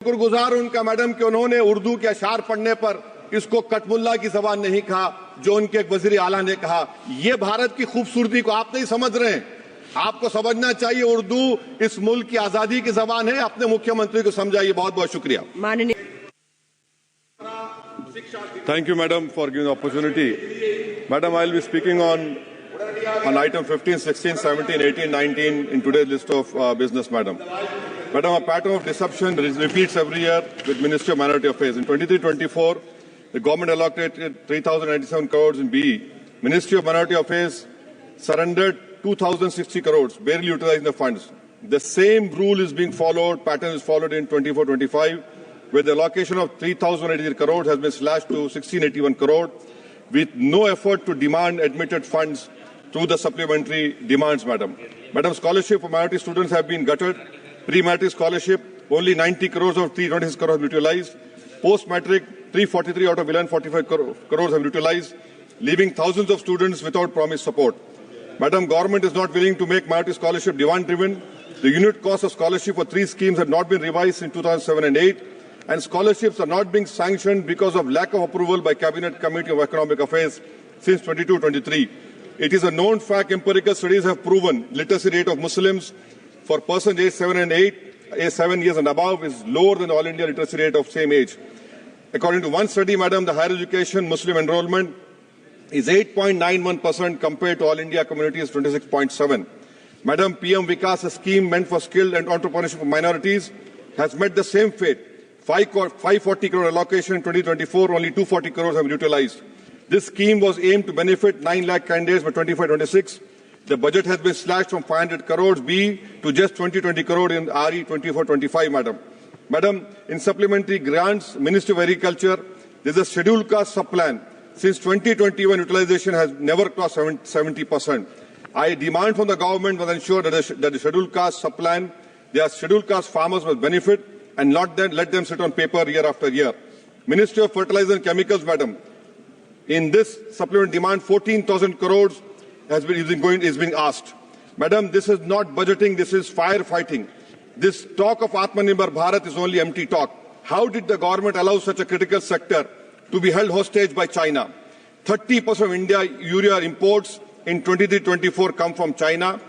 शुक्रगुजार उनका मैडम कि उन्होंने उर्दू के अशार पढ़ने पर इसको कटमुल्ला की जबान नहीं कहा, जो उनके एक वजीर आला ने कहा। ये भारत की खूबसूरती को आप नहीं समझ रहे हैं। आपको समझना चाहिए उर्दू इस मुल्क की आजादी की जबान है। अपने मुख्यमंत्री को समझाइए। बहुत बहुत शुक्रिया। माननीय Thank you, madam, for giving the opportunity. Madam, I will be speaking on item 15, 16, 17, 18, 19 in today's list of business, madam. Madam, a pattern of deception repeats every year with Ministry of Minority Affairs. In 23-24, the government allocated 3,097 crores in BE. Ministry of Minority Affairs surrendered 2,060 crores, barely utilizing the funds. The same rule is being followed, pattern is followed in 24-25, where the allocation of 3,083 crores has been slashed to 1,681 crore, with no effort to demand admitted funds through the supplementary demands, madam. Madam, scholarship for minority students have been gutted. Pre-matric scholarship, only 90 crores of 326 crores have been utilized. Post-matric, 343 out of 1145 crores have been utilized, leaving thousands of students without promised support. Madam, government is not willing to make minority scholarship demand-driven. The unit cost of scholarship for 3 schemes have not been revised in 2007 and 8. And scholarships are not being sanctioned because of lack of approval by Cabinet Committee of Economic Affairs since 22-23. It is a known fact, empirical studies have proven literacy rate of Muslims for persons aged 7 years and above is lower than the All India literacy rate of same age. According to one study, madam, the higher education Muslim enrollment is 8.91% compared to All India community is 26.7. Madam, PM Vikas, a scheme meant for skilled and entrepreneurship of minorities, has met the same fate. 540 crore allocation in 2024, only 240 crores have been utilized. This scheme was aimed to benefit 9 lakh candidates by 25-26. The budget has been slashed from 500 crores B to just 20 crore in RE 24-25, madam. Madam, in supplementary grants, Ministry of Agriculture, there is a scheduled caste sub-plan. Since 2021, utilization has never crossed 70%. I demand from the government to ensure that the scheduled caste sub-plan, their scheduled caste farmers must benefit and not then let them sit on paper year after year. Ministry of Fertilizer and Chemicals, madam, in this supplement demand, 14,000 crores is being asked. Madam, this is not budgeting, this is firefighting. This talk of Atmanirbhar Bharat is only empty talk. How did the government allow such a critical sector to be held hostage by China? 30% of India urea imports in 23-24 come from China.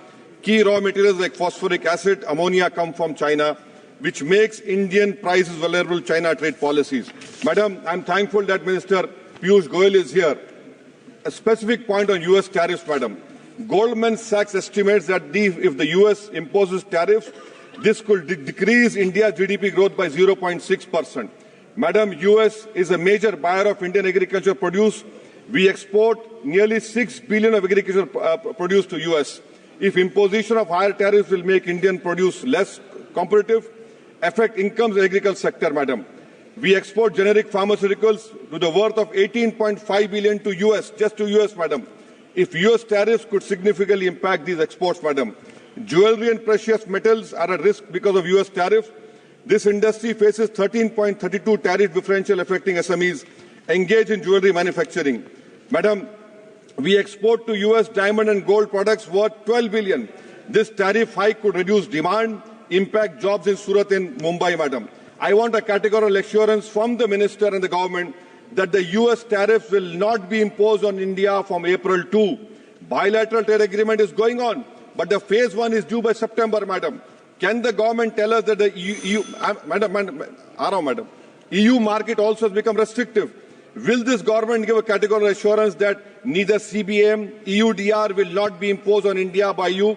Key raw materials like phosphoric acid, ammonia come from China, which makes Indian prices vulnerable to China trade policies. Madam, I'm thankful that Minister Piyush Goyal is here. A specific point on US tariffs, madam. Goldman Sachs estimates that if the US imposes tariffs, this could decrease India's GDP growth by 0.6%. Madam, US is a major buyer of Indian agricultural produce. We export nearly 6 billion of agricultural produce to US. If imposition of higher tariffs will make Indian produce less competitive, affect incomes in the agricultural sector, madam. We export generic pharmaceuticals to the worth of 18.5 billion to US, just to US, madam. If US tariffs could significantly impact these exports, madam. Jewelry and precious metals are at risk because of US tariffs. This industry faces 13.32 tariff differential affecting SMEs engaged in jewelry manufacturing. Madam, we export to US diamond and gold products worth 12 billion. This tariff hike could reduce demand, impact jobs in Surat and Mumbai, madam. I want a categorical assurance from the minister and the government that the US tariffs will not be imposed on India from April 2. Bilateral trade agreement is going on, but the phase 1 is due by September, madam. Can the government tell us that the EU market also has become restrictive? Will this government give a categorical assurance that neither CBM, EUDR will not be imposed on India by you,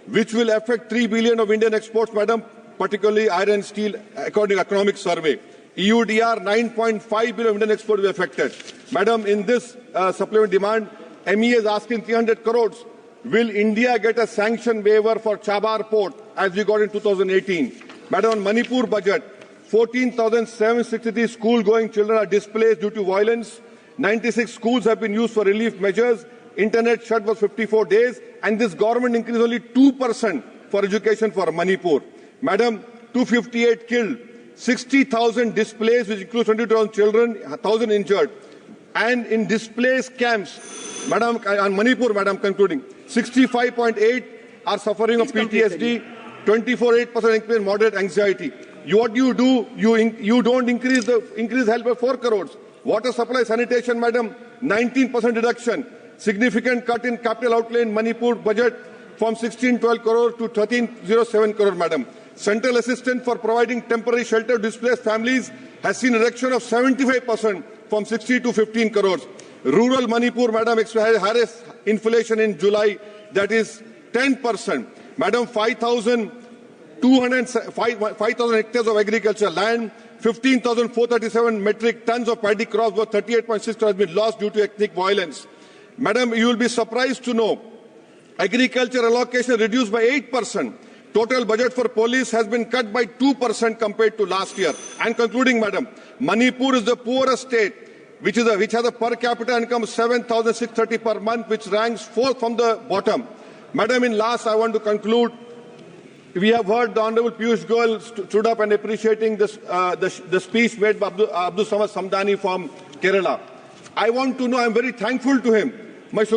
which will affect 3 billion of Indian exports, madam, particularly iron and steel, according to economic survey. EUDR, 9.5 billion of Indian exports will be affected. Madam, in this supplement demand, MEA is asking 300 crores. Will India get a sanction waiver for Chabar port as we got in 2018? Madam, on Manipur budget, 14,763 school-going children are displaced due to violence. 96 schools have been used for relief measures. Internet shut for 54 days, and this government increased only 2% for education for Manipur. Madam, 258 killed, 60,000 displaced, which includes 22,000 children, 1,000 injured. And in displaced camps, madam, on Manipur, madam, concluding, 65.8 are suffering of PTSD, 24.8% increase in moderate anxiety. What you do, you don't increase health by 4 crores. Water supply sanitation, madam, 19% reduction. Significant cut in capital outlay in Manipur budget from 1612 crore to 1307 crore, madam. Central assistance for providing temporary shelter to displaced families has seen a reduction of 75% from 60 to 15 crores. Rural Manipur, madam, highest inflation in July, that is 10%. Madam, 5,000 hectares of agricultural land, 15,437 metric tons of paddy crops worth 38.6 crores has been lost due to ethnic violence. Madam, you will be surprised to know agriculture allocation reduced by 8%. Total budget for police has been cut by 2% compared to last year. And concluding, madam, Manipur is the poorest state, which has a per capita income of 7,630 per month, which ranks 4th from the bottom. Madam, in last, I want to conclude. We have heard the Honorable Piyush Goyal stood up and appreciating this, the speech made by Abdul Samad Samdani from Kerala. I want to know, I'm very thankful to him.